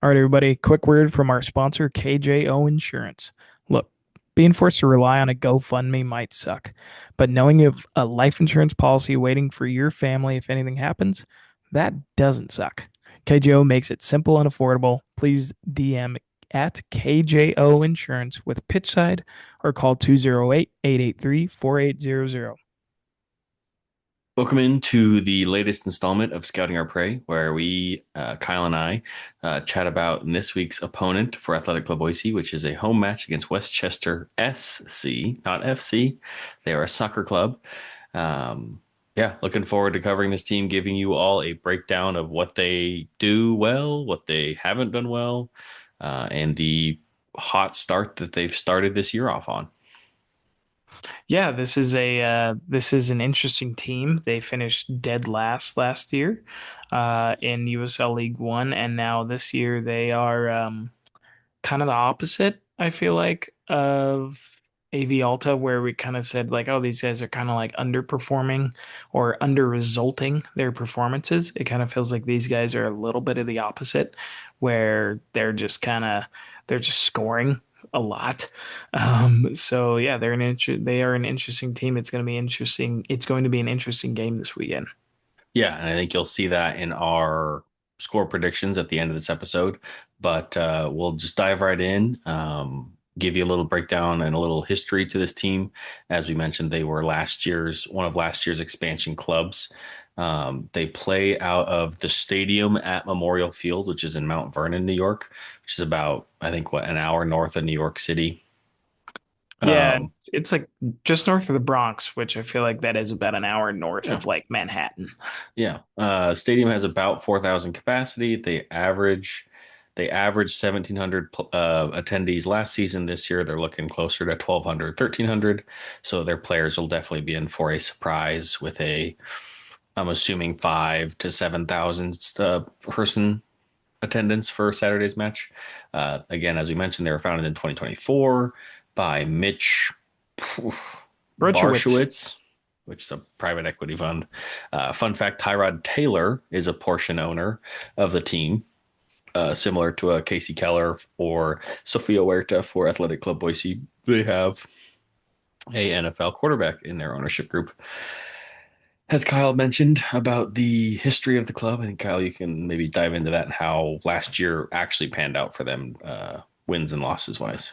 All right, everybody, quick word from our sponsor, KJO Insurance. Look, being forced to rely on a GoFundMe might suck, but knowing you have a life insurance policy waiting for your family if anything happens, that doesn't suck. KJO makes it simple and affordable. Please DM at KJO Insurance with Pitchside or call 208-883-4800. Welcome into the latest installment of Scouting Our Prey, where Kyle and I, chat about this week's opponent for Athletic Club Boise, which is a home match against Westchester SC, not FC. They are a soccer club. Yeah, looking forward to covering this team, giving you all a breakdown of what they do well, what they haven't done well, and the hot start that they've started this year off on. Yeah, this is an interesting team. They finished dead last year in USL League One, and now this year they are kind of the opposite, I feel like, of AV Alta, where we kind of said like, oh, these guys are kind of like underperforming or under resulting their performances. It kind of feels like these guys are a little bit of the opposite, where they're just scoring a lot. So yeah, they are an interesting team. It's going to be interesting. It's going to be an interesting game this weekend. Yeah, and I think you'll see that in our score predictions at the end of this episode. But we'll just dive right in, give you a little breakdown and a little history to this team. As we mentioned, they were one of last year's expansion clubs. They play out of the stadium at Memorial Field, which is in Mount Vernon, New York, which is about, I think, an hour north of New York City. Yeah, Um, it's like just north of the Bronx, which I feel like that is about an hour north yeah, of like Manhattan. Yeah. Stadium has about 4,000 capacity. They averaged 1,700 attendees last season. This year they're looking closer to 1,200, 1,300. So their players will definitely be in for a surprise with I'm assuming 5 to 7,000 person attendance for Saturday's match. Again, as we mentioned, they were founded in 2024 by Mitch Brochowitz. Barshowitz, which is a private equity fund. Fun fact: Tyrod Taylor is a portion owner of the team, similar to a Casey Keller or Sofia Huerta for Athletic Club Boise. They have a NFL quarterback in their ownership group. As Kyle mentioned about the history of the club, I think Kyle, you can maybe dive into that and how last year actually panned out for them, wins and losses wise.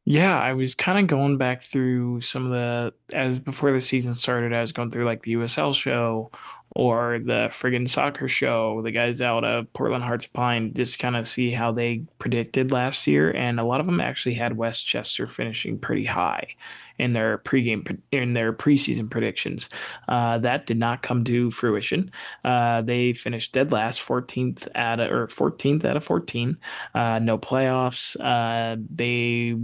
Yeah, I was kind of going back through some of as before the season started, I was going through like the USL show or the friggin' soccer show, the guys out of Portland Hearts of Pine, just kind of see how they predicted last year. And a lot of them actually had Westchester finishing pretty high in their preseason predictions. That did not come to fruition. They finished dead last, 14th out of 14. No playoffs. They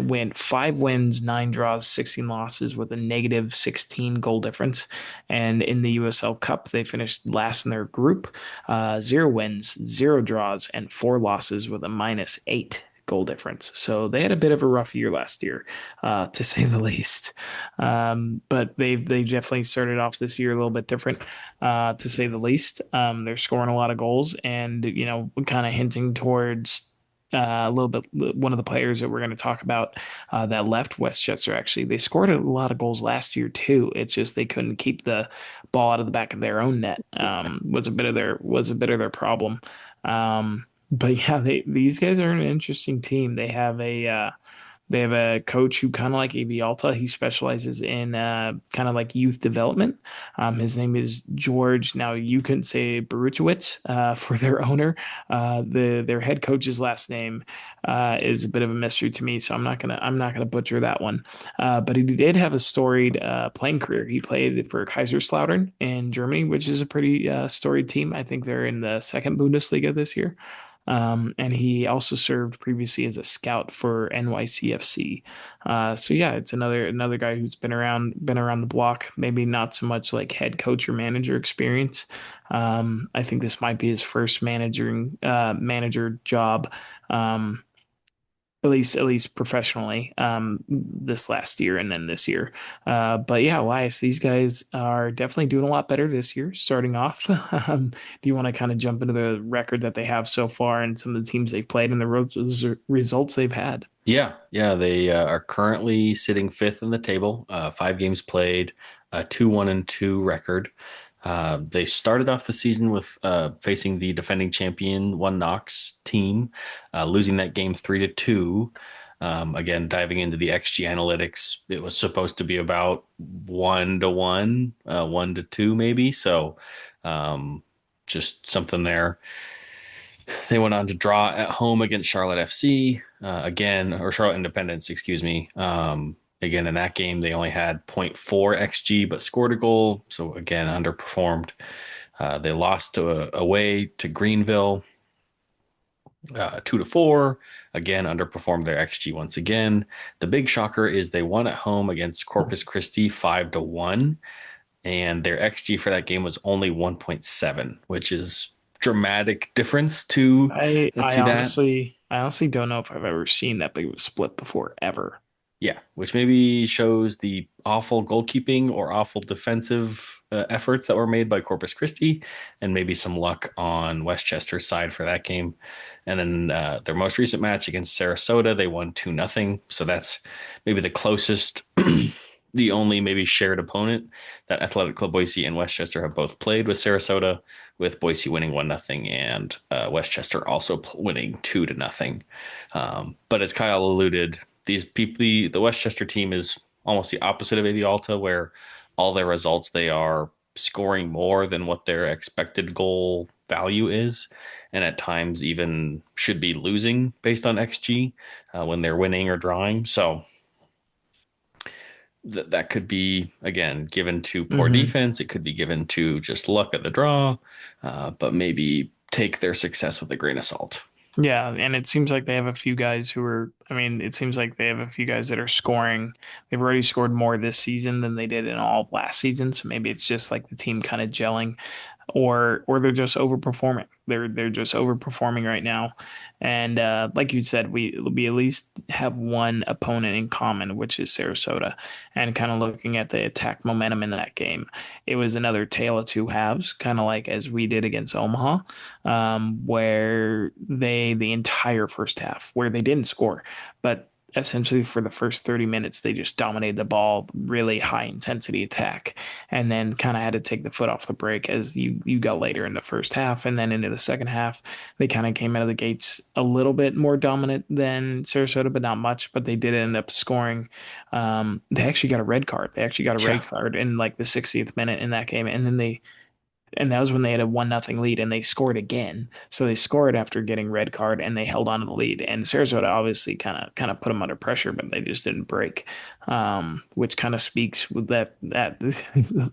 went 5 wins, 9 draws, 16 losses with a negative 16 goal difference. And in the USL Cup, they finished last in their group, 0 wins, 0 draws, and 4 losses with a -8 goal difference. So they had a bit of a rough year last year, to say the least. But they definitely started off this year a little bit different, to say the least. They're scoring a lot of goals, and kind of hinting towards a little bit. One of the players that we're going to talk about that left Westchester, actually, they scored a lot of goals last year too. It's just they couldn't keep the ball out of the back of their own net. Was a bit of their problem. But yeah, these guys are an interesting team. They have a coach who kind of like AV Alta. He specializes in kind of like youth development. His name is George. Now you can say Baruchowitz for their owner. Their head coach's last name is a bit of a mystery to me, so I'm not gonna butcher that one. But he did have a storied playing career. He played for Kaiserslautern in Germany, which is a pretty storied team. I think they're in the second Bundesliga this year. And he also served previously as a scout for NYCFC. So yeah, it's another guy who's been around the block. Maybe not so much like head coach or manager experience. I think this might be his first manager job. Um, at least professionally, this last year and then this year. But yeah, Elias, these guys are definitely doing a lot better this year, starting off. Do you want to kind of jump into the record that they have so far and some of the teams they've played and the results they've had? Yeah, they are currently sitting fifth in the table, 5 games played, a 2-1-2 record. They started off the season with facing the defending champion One Knox team, losing that game 3-2. Again, diving into the XG analytics, it was supposed to be about 1-1, 1-2 maybe. So just something there. They went on to draw at home against Charlotte FC again, or Charlotte Independence, excuse me. Again, in that game, they only had zero point 0.4 XG, but scored a goal. So again, underperformed. They lost away to Greenville 2-4. Again, underperformed their XG once again. The big shocker is they won at home against Corpus Christi 5-1, and their XG for that game was only 1.7, which is dramatic difference to I I that. honestly I honestly don't know if I've ever seen that big of a split before, ever. Yeah, which maybe shows the awful goalkeeping or awful defensive efforts that were made by Corpus Christi, and maybe some luck on Westchester's side for that game. And then their most recent match against Sarasota, they won 2-0. So that's maybe the closest, the only maybe shared opponent that Athletic Club Boise and Westchester have both played with Sarasota, with Boise winning 1-0 and Westchester also winning 2-0. But as Kyle alluded, these people, the Westchester team is almost the opposite of AB Alta, where all their results they are scoring more than what their expected goal value is, and at times even should be losing based on XG when they're winning or drawing. So that could be again given to poor Hmm. defense. It could be given to just luck at the draw, but maybe take their success with a grain of salt. Yeah, and it seems like they have a few guys who are, I mean, it seems like they have a few guys that are scoring. They've already scored more this season than they did in all of last season. So maybe it's just like the team kind of gelling, or they're just overperforming. They're just overperforming right now. And like you said, we at least have one opponent in common, which is Sarasota. And kind of looking at the attack momentum in that game, it was another tale of two halves, kind of like as we did against Omaha, where the entire first half where they didn't score, but essentially for the first 30 minutes they just dominated the ball, really high intensity attack, and then kind of had to take the foot off the brake as you got later in the first half, and then into the second half they kind of came out of the gates a little bit more dominant than Sarasota, but not much. But they did end up scoring. They actually got a red card. They actually got a Yeah, red card in like the 60th minute in that game, and then that was when they had a 1-0 lead and they scored again. So they scored after getting red card and they held on to the lead. And Sarasota obviously kind of put them under pressure, but they just didn't break. Which kind of speaks with that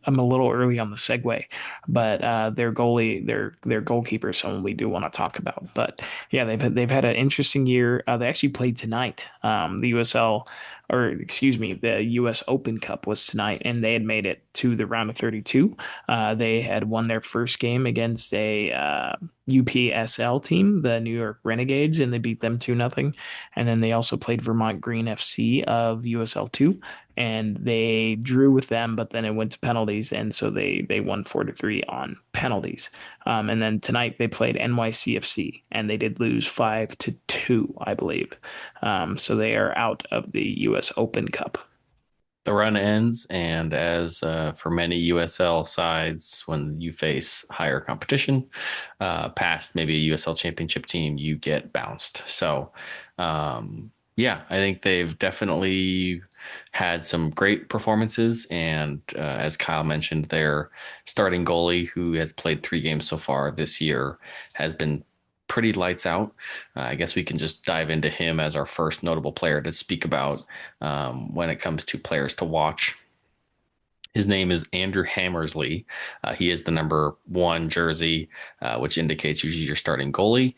I'm a little early on the segue, but their goalie, their goalkeeper is someone we do want to talk about. But yeah, they've had an interesting year. They actually played tonight. The USL, or excuse me, the US Open Cup was tonight, and they had made it to the round of 32. They had won their first game against a UPSL team, the New York Renegades, and they beat them 2-0. And then they also played Vermont Green FC of USL 2, and they drew with them, but then it went to penalties, and so they won 4-3 on penalties. And then tonight they played NYCFC, and they did lose 5-2, I believe. So they are out of the U.S. Open Cup. the run ends, and as for many USL sides, when you face higher competition, past maybe a USL championship team, you get bounced. So, yeah, I think they've definitely had some great performances. And as Kyle mentioned, their starting goalie, who has played 3 games so far this year, has been pretty lights out. I guess we can just dive into him as our first notable player to speak about when it comes to players to watch. His name is Andrew Hammersley. He is the number 1 jersey, which indicates usually your starting goalie.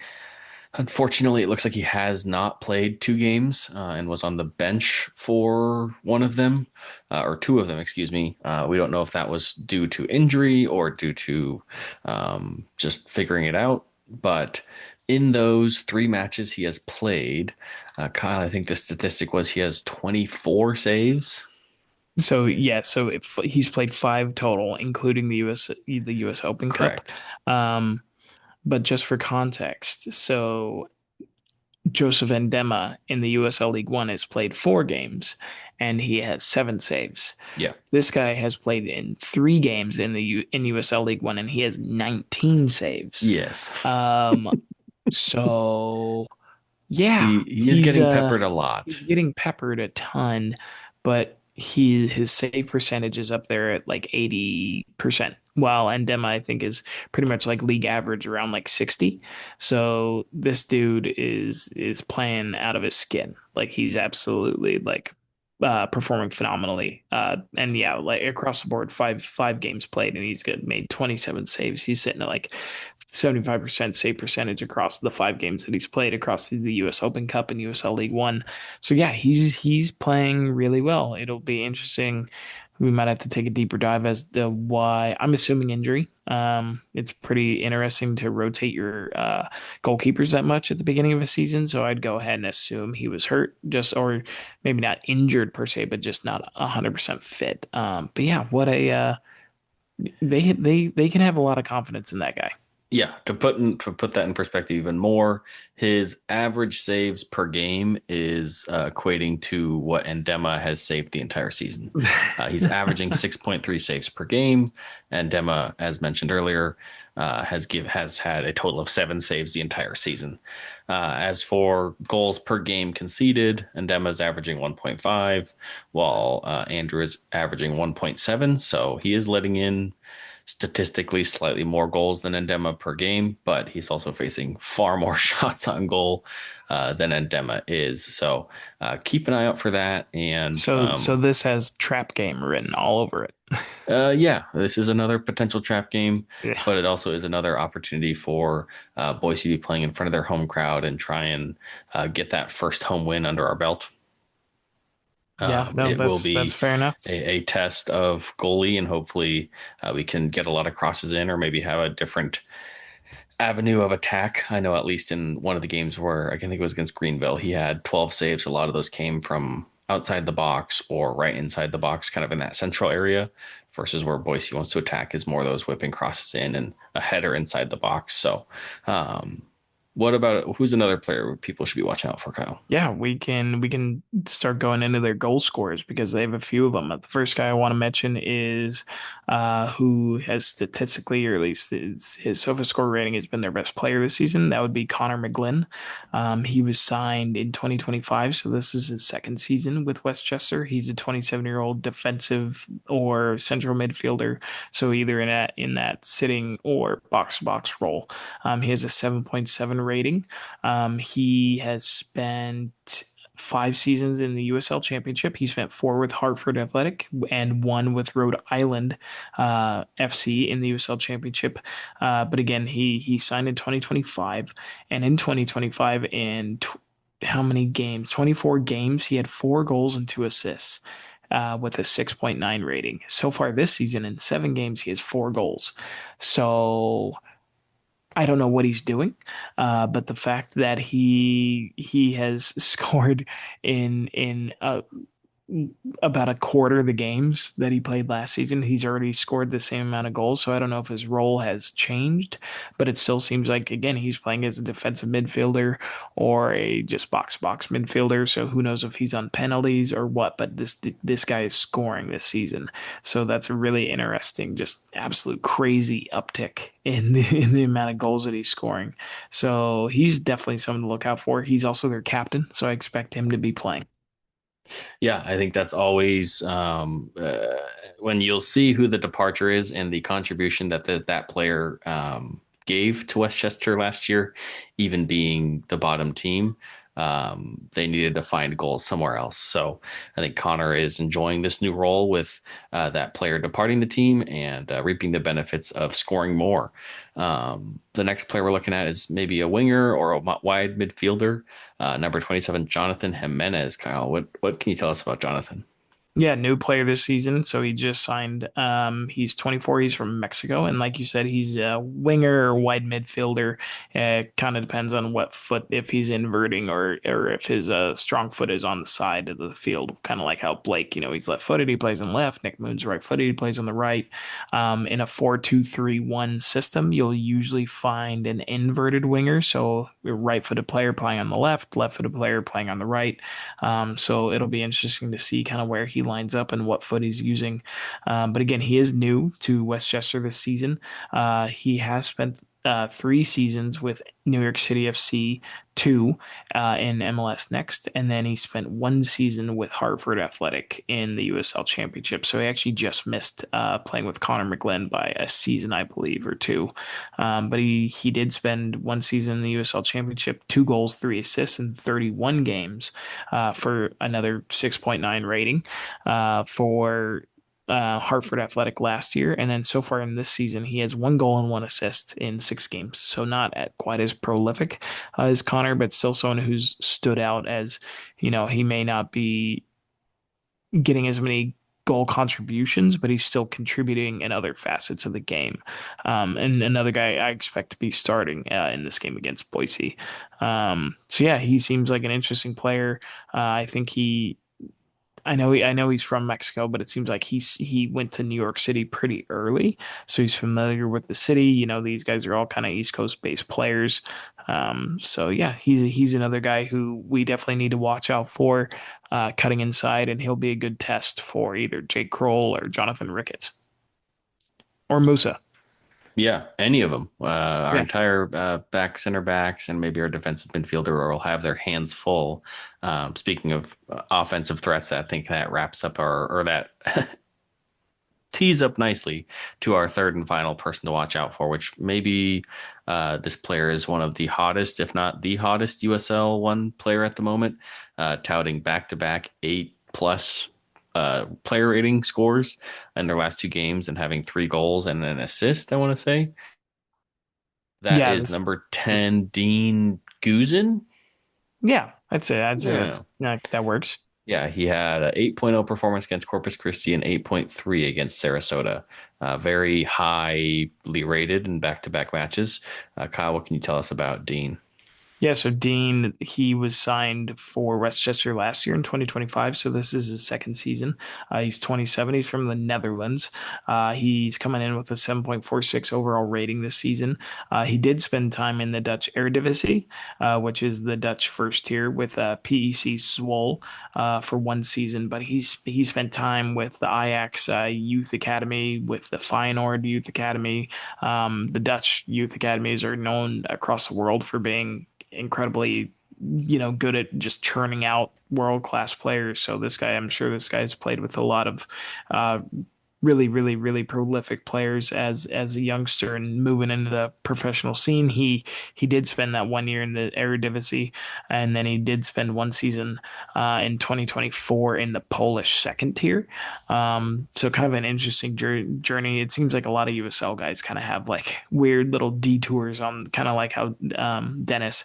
Unfortunately, it looks like he has not played 2 games and was on the bench for one of them, or 2 of them, excuse me. We don't know if that was due to injury or due to just figuring it out. But In those three matches he has played, Kyle, I think the statistic was he has 24 saves. So yeah, so he's played five total, including the U.S. Open Cup. Correct. Um, but just for context, so Joseph Endema in the USL League One has played four games, and he has seven saves. Yeah. This guy has played in three games in USL League One, and he has 19 saves. Yes. Um, so yeah, He is getting peppered a lot. he's getting peppered a ton, but his save percentage is up there at like 80%. While Endema, I think, is pretty much like league average around like 60. So this dude is playing out of his skin. Like he's absolutely like performing phenomenally. And yeah, like across the board, five games played, and he's good, made 27 saves. He's sitting at like 75% save percentage across the five games that he's played across the US Open Cup and USL League One. So yeah, he's playing really well. It'll be interesting. We might have to take a deeper dive as to why. I'm assuming injury. It's pretty interesting to rotate your goalkeepers that much at the beginning of a season. So I'd go ahead and assume he was hurt, just or maybe not injured per se, but just not 100% fit. But yeah, what a they can have a lot of confidence in that guy. Yeah, to put that in perspective even more, his average saves per game is equating to what Endema has saved the entire season. He's averaging 6.3 saves per game. Endema, as mentioned earlier, has had a total of seven saves the entire season. As for goals per game conceded, Endema is averaging 1.5, while Andrew is averaging 1.7. So he is letting in statistically slightly more goals than Endema per game, but he's also facing far more shots on goal than Endema is. So keep an eye out for that. And So this has trap game written all over it. yeah, this is another potential trap game, Yeah. but it also is another opportunity for Boise to be playing in front of their home crowd and try and get that first home win under our belt. Yeah, no, It will that's be fair enough. a test of goalie, and hopefully we can get a lot of crosses in, or maybe have a different avenue of attack. I know at least in one of the games where I can think it was against Greenville, he had 12 saves. A lot of those came from outside the box or right inside the box, kind of in that central area, versus where Boise wants to attack is more those whipping crosses in and a header inside the box. So, what about who's another player people should be watching out for, Kyle? Yeah, we can start going into their goal scorers because they have a few of them. The first guy I want to mention is who has statistically, or at least his SOFA score rating has been their best player this season. That would be Connor McGlynn. He was signed in 2025, so this is his second season with Westchester. He's a 27-year-old defensive or central midfielder, so either in that sitting or box to box role. He has a 7.7 rating. He has spent 5 seasons in the USL Championship. He spent four with Hartford Athletic and one with Rhode Island FC in the USL Championship. But again, he signed in 2025, and in 2025, how many games? 24 games. He had 4 goals and 2 assists. With a 6.9 rating. So far this season, in 7 games, he has 4 goals. So I don't know what he's doing, but the fact that he has scored in about a quarter of the games that he played last season, he's already scored the same amount of goals. So I don't know if his role has changed, but it still seems like again he's playing as a defensive midfielder or a just box box midfielder. So who knows if he's on penalties or what? But this guy is scoring this season, so that's a really interesting, just absolute crazy uptick in the amount of goals that he's scoring. So he's definitely someone to look out for. He's also their captain, so I expect him to be playing. Yeah, I think that's always when you'll see who the departure is and the contribution that that player gave to Westchester last year, even being the bottom team. They needed to find goals somewhere else. So I think Connor is enjoying this new role with that player departing the team and reaping the benefits of scoring more. The next player we're looking at is maybe a winger or a wide midfielder, number 27, Jonathan Jimenez. Kyle, what can you tell us about Jonathan? Yeah, new player this season. So he just signed. He's 24. He's from Mexico, and like you said, he's a winger or wide midfielder. It kind of depends on what foot, if he's inverting or if his strong foot is on the side of the field. Kind of like how Blake, he's left-footed. He plays on left. Nick Moon's right-footed. He plays on the right. In a 4-2-3-1 system, you'll usually find an inverted winger, so a right-footed player playing on the left, left-footed player playing on the right. So it'll be interesting to see kind of where he lines up and what foot he's using. But again, he is new to Westchester this season. He has spent 3 seasons with New York City FC, two in MLS Next, and then he spent 1 season with Hartford Athletic in the USL Championship. So he actually just missed playing with Connor McGlynn by a season, I believe, or two. But he did spend 1 season in the USL Championship, 2 goals, 3 assists in 31 games for another 6.9 rating for Hartford Athletic last year. And then so far in this season, he has 1 goal and 1 assist in 6 games. So not at quite as prolific as Connor, but still someone who's stood out as, he may not be getting as many goal contributions, but he's still contributing in other facets of the game. And another guy I expect to be starting in this game against Boise. So yeah, he seems like an interesting player. I think I know he's from Mexico, but it seems like he went to New York City pretty early, so he's familiar with the city. These guys are all kind of East Coast based players. So yeah, he's another guy who we definitely need to watch out for, cutting inside, and he'll be a good test for either Jake Kroll or Jonathan Ricketts or Musa. Yeah, any of them. Our Yeah. entire center backs, and maybe our defensive midfielder will have their hands full. Speaking of offensive threats, I think that wraps up or that tees up nicely to our third and final person to watch out for, which maybe this player is one of the hottest, if not the hottest USL one player at the moment, touting back-to-back 8+ player rating scores in their last 2 games and having 3 goals and an assist, I want to say. That Yeah, is number 10, Dean Guzin. I'd say Yeah. that works. Yeah, he had an 8.0 performance against Corpus Christi and 8.3 against Sarasota. Very highly rated in back-to-back matches. Kyle, what can you tell us about Dean? Yeah, so Dean, he was signed for Westchester last year in 2025, so this is his second season. He's 27. He's from the Netherlands. He's coming in with a 7.46 overall rating this season. He did spend time in the Dutch Eredivisie, which is the Dutch first tier with PEC Zwolle for 1 season, but he spent time with the Ajax Youth Academy, with the Feyenoord Youth Academy. The Dutch youth academies are known across the world for being incredibly, good at just churning out world class players. So I'm sure this guy's played with a lot of uh, really, really, really prolific players as a youngster and moving into the professional scene. He did spend that 1 year in the Eredivisie, and then he did spend 1 season in 2024 in the Polish second tier. So kind of an interesting journey. It seems like a lot of USL guys kind of have like weird little detours on kind of like how Dennis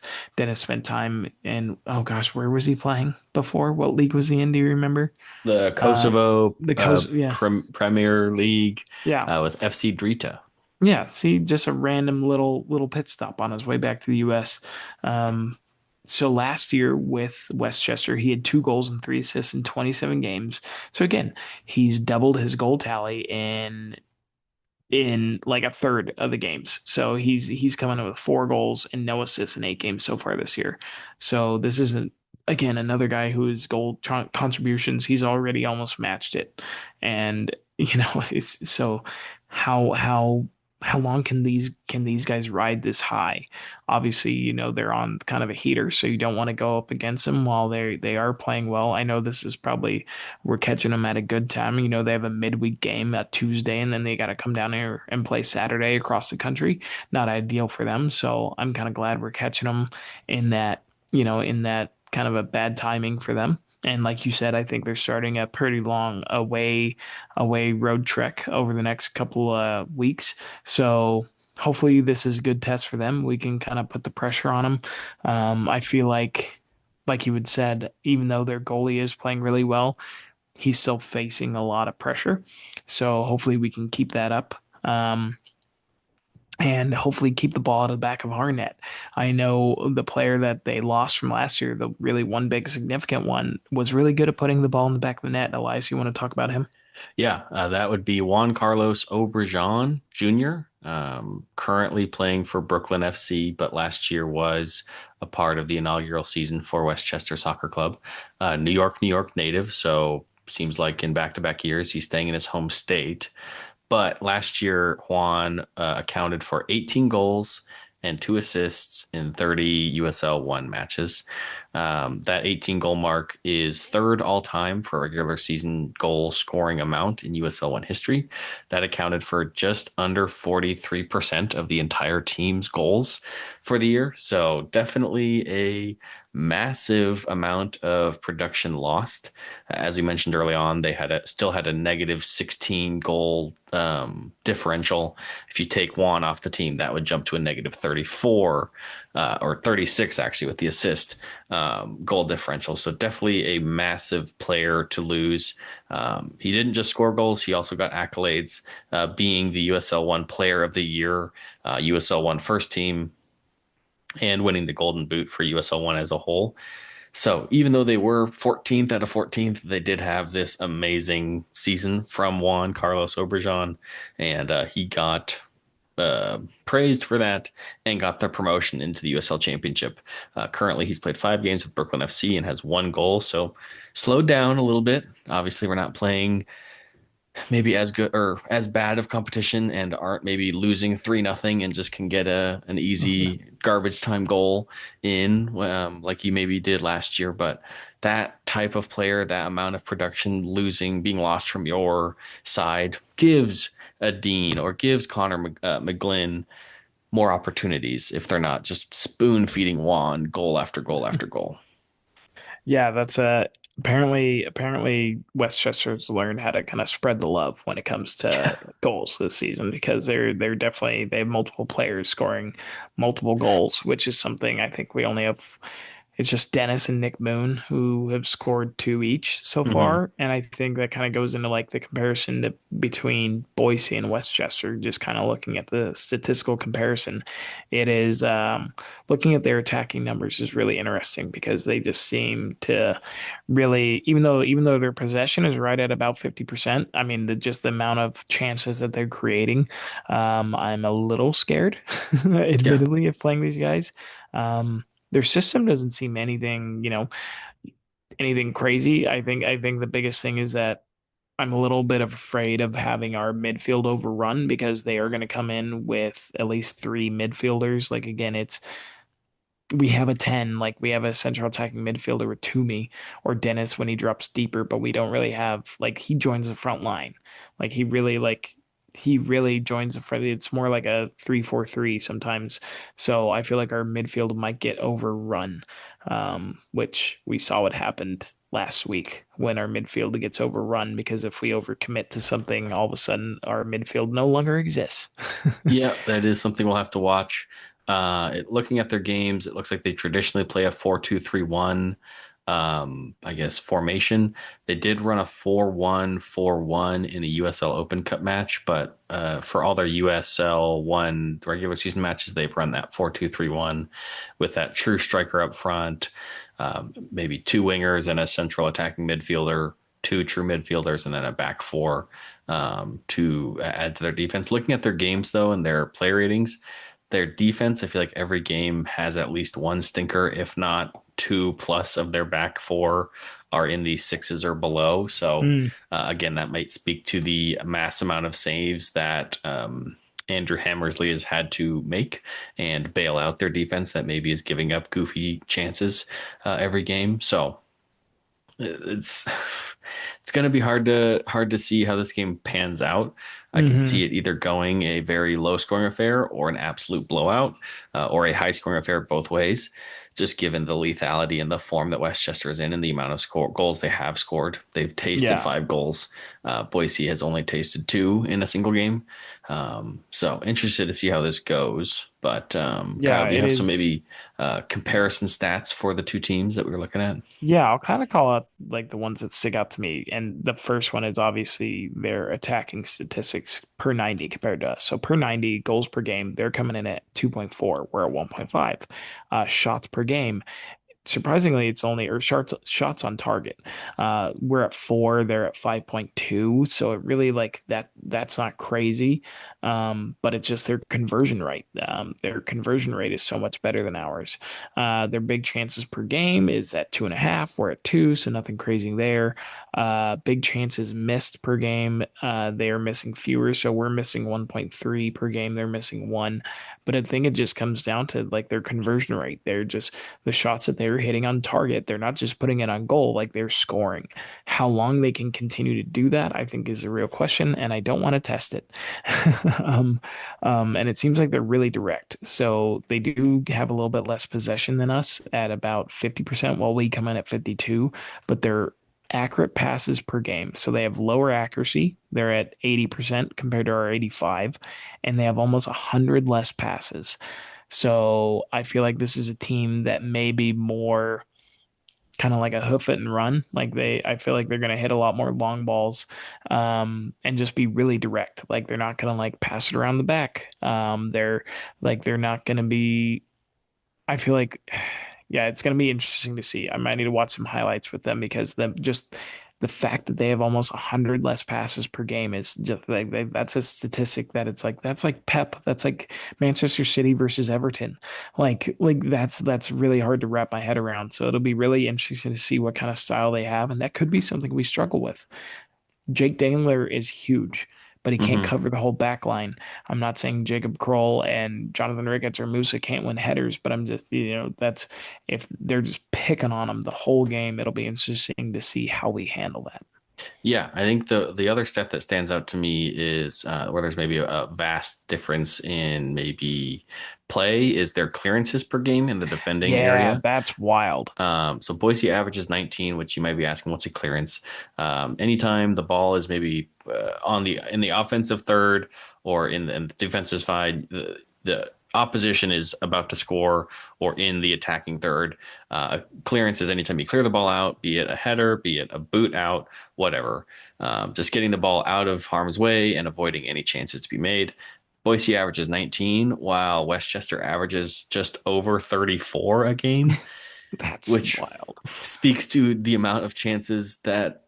spent time in, oh gosh, where was he playing before? What league was he in? Do you remember? The Uh, Kosovo the coast, yeah. Premier League Yeah. with FC Drita. Yeah. See, just a random little pit stop on his way back to the US. Um, so last year with Westchester, he had 2 goals and 3 assists in 27 games. So again, he's doubled his goal tally in like a third of the games. So he's coming in with 4 goals and no assists in 8 games so far this year. So this isn't, again, another guy whose contributions, he's already almost matched it. And it's so how long can these guys ride this high? Obviously, they're on kind of a heater, so you don't want to go up against them while they are playing well. I know this is probably, we're catching them at a good time. They have a midweek game at Tuesday, and then they got to come down here and play Saturday across the country. Not ideal for them. So I'm kind of glad we're catching them in that kind of a bad timing for them. And like you said, I think they're starting a pretty long away road trek over the next couple weeks. So hopefully this is a good test for them. We can kind of put the pressure on them. I feel like you had said, even though their goalie is playing really well, he's still facing a lot of pressure. So hopefully we can keep that up. And hopefully keep the ball out of the back of our net. I know the player that they lost from last year, the really one big significant one, was really good at putting the ball in the back of the net. Elias, you want to talk about him? Yeah, that would be Juan Carlos Obregon Jr., currently playing for Brooklyn FC, but last year was a part of the inaugural season for Westchester Soccer Club. New York native, so seems like in back-to-back years he's staying in his home state. But last year, Juan accounted for 18 goals and 2 assists in 30 USL 1 matches. That 18 goal mark is third all time for regular season goal scoring amount in USL 1 history. That accounted for just under 43% of the entire team's goals for the year. So definitely a massive amount of production lost. As we mentioned early on, they still had a negative 16 goal differential. If you take Juan off the team, that would jump to a negative 34 or 36 actually with the assist goal differential. So definitely a massive player to lose. He didn't just score goals; he also got accolades, being the USL One Player of the Year, USL One First Team, and winning the Golden Boot for USL One as a whole. So even though they were 14th out of 14th, they did have this amazing season from Juan Carlos Obregon, and he got praised for that and got the promotion into the USL Championship. Currently, he's played 5 games with Brooklyn FC and has 1 goal, so slowed down a little bit. Obviously, we're not playing maybe as good or as bad of competition and aren't maybe losing 3-0 and just can get an easy garbage time goal in, like you maybe did last year. But that type of player, that amount of production losing, being lost from your side, gives a Dean or gives Connor McGlynn more opportunities if they're not just spoon feeding Juan goal after goal after goal. Yeah, that's apparently Westchester's learned how to kind of spread the love when it comes to goals this season because they're definitely they have multiple players scoring multiple goals, which is something I think we only have. It's just Dennis and Nick Moon who have scored two each so Hmm. far, and I think that kind of goes into like the comparison between Boise and Westchester. Just kind of looking at the statistical comparison, it is looking at their attacking numbers is really interesting because they just seem to really, even though their possession is right at about 50%, I mean, just the amount of chances that they're creating, I'm a little scared, Yeah. admittedly, of playing these guys. Their system doesn't seem anything crazy. I think the biggest thing is that I'm a little bit afraid of having our midfield overrun because they are going to come in with at least three midfielders. Like again, it's we have a 10, like we have a central attacking midfielder with Toomey or Dennis when he drops deeper, but we don't really have like he joins the front line. Like he really joins the front. It's more like a 3-4-3 sometimes. So I feel like our midfield might get overrun, which we saw what happened last week when our midfield gets overrun because if we overcommit to something, all of a sudden our midfield no longer exists. Yeah, that is something we'll have to watch. Looking at their games, it looks like they traditionally play a 4-2-3-1, I guess, formation. They did run a 4-1-4-1 in a USL Open Cup match, but for all their USL 1 regular season matches, they've run that 4-2-3-1 with that true striker up front, maybe two wingers and a central attacking midfielder, two true midfielders, and then a back four to add to their defense. Looking at their games, though, and their play ratings, their defense, I feel like every game has at least one stinker, if not two plus of their back four are in the sixes or below. So, Mm, again, that might speak to the mass amount of saves that Andrew Hammersley has had to make and bail out their defense that maybe is giving up goofy chances every game. So, it's it's going to be hard to see how this game pans out. I could hmm. see it either going a very low scoring affair or an absolute blowout, or a high scoring affair both ways. Just given the lethality and the form that Westchester is in and the amount of goals they have scored, they've tasted Yeah. 5 goals. Boise has only tasted two in a single game. So interested to see how this goes. But Yeah, Kyle, do you it have some is. maybe comparison stats for the two teams that we were looking at? Yeah, I'll kind of call out like the ones that stick out to me. And the first one is obviously their attacking statistics per 90 compared to us. So per 90 goals per game, they're coming in at 2.4. We're at 1.5. Shots per game, surprisingly, it's only or shots on target. We're at 4, they're at 5.2. So it really like that's not crazy. But it's just their conversion rate. Their conversion rate is so much better than ours. Their big chances per game is at 2.5. We're at 2, so nothing crazy there. Big chances missed per game. They are missing fewer, so we're missing 1.3 per game. They're missing 1. But I think it just comes down to like their conversion rate. They're just the shots that they're hitting on target. They're not just putting it on goal, like they're scoring. How long they can continue to do that, I think, is a real question, and I don't want to test it. um, and it seems like they're really direct. So they do have a little bit less possession than us at about 50%, while we come in at 52, but they're accurate passes per game. So they have lower accuracy. They're at 80% compared to our 85, and they have almost 100 less passes. So I feel like this is a team that may be more kind of like a hoof it and run. I feel like they're going to hit a lot more long balls, and just be really direct. Like they're not going to like pass it around the back. They're not going to be, I feel like, yeah, it's going to be interesting to see. I might need to watch some highlights with them because the fact that they have almost 100 less passes per game is just like that's a statistic that it's like that's like Pep. That's like Manchester City versus Everton. That's really hard to wrap my head around. So it'll be really interesting to see what kind of style they have, and that could be something we struggle with. Jake Dangler is huge, but he can't Hmm. cover the whole back line. I'm not saying Jacob Kroll and Jonathan Ricketts or Musa can't win headers, but I'm just, that's if they're just picking on him the whole game, it'll be interesting to see how we handle that. Yeah, I think the other stat that stands out to me is where there's maybe a vast difference in maybe play is their clearances per game in the defending Yeah, area. that's wild. So Boise averages 19, which you might be asking, what's a clearance? Anytime the ball is maybe in the offensive third or in the defensive side, the opposition is about to score or in the attacking third. Clearance is anytime you clear the ball out, be it a header, be it a boot out, whatever. Just getting the ball out of harm's way and avoiding any chances to be made. Boise averages 19, while Westchester averages just over 34 a game, That's which wild. speaks to the amount of chances that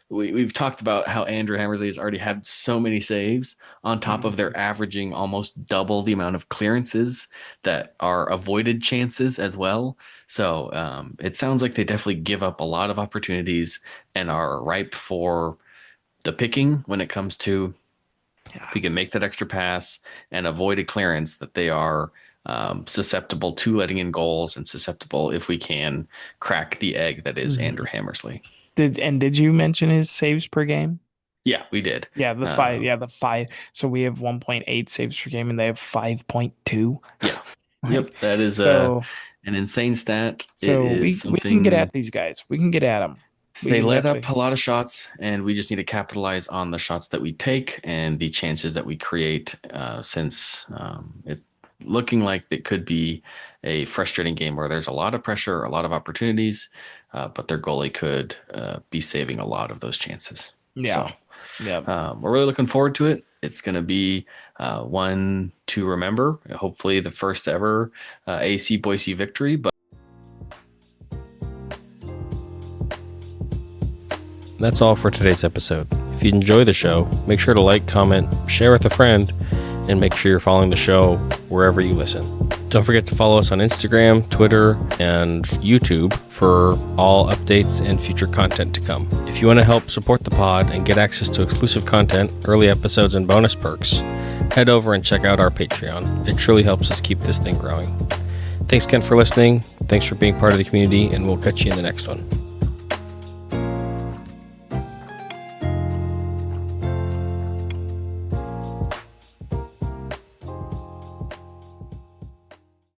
we've talked about how Andrew Hammersley has already had so many saves on top of their Mhm. averaging almost double the amount of clearances that are avoided chances as well. So it sounds like they definitely give up a lot of opportunities and are ripe for the picking when it comes to if Yeah. we can make that extra pass and avoid a clearance, that they are susceptible to letting in goals and susceptible if we can crack the egg that is Andrew Mhm. Hammersley. Did you mention his saves per game? Yeah, we did. Yeah, the five. Uh, Yeah, the five. So we have 1.8 saves per game, and they have 5.2. yeah, Like, yep, that is so an insane stat. It so is we can get at something these guys. We can get at them. We they can let up definitely. a lot of shots, and we just need to capitalize on the shots that we take and the chances that we create. Since it's looking like it could be a frustrating game where there's a lot of pressure, a lot of opportunities, but their goalie could be saving a lot of those chances. Yeah. So Yeah. we're really looking forward to it. It's going to be one to remember. Hopefully, the first ever AC Boise victory. But that's all for today's episode. If you enjoy the show, make sure to like, comment, share with a friend, and make sure you're following the show wherever you listen. Don't forget to follow us on Instagram, Twitter, and YouTube for all updates and future content to come. If you want to help support the pod and get access to exclusive content, early episodes, and bonus perks, head over and check out our Patreon. It truly helps us keep this thing growing. Thanks again for listening. Thanks for being part of the community, and we'll catch you in the next one.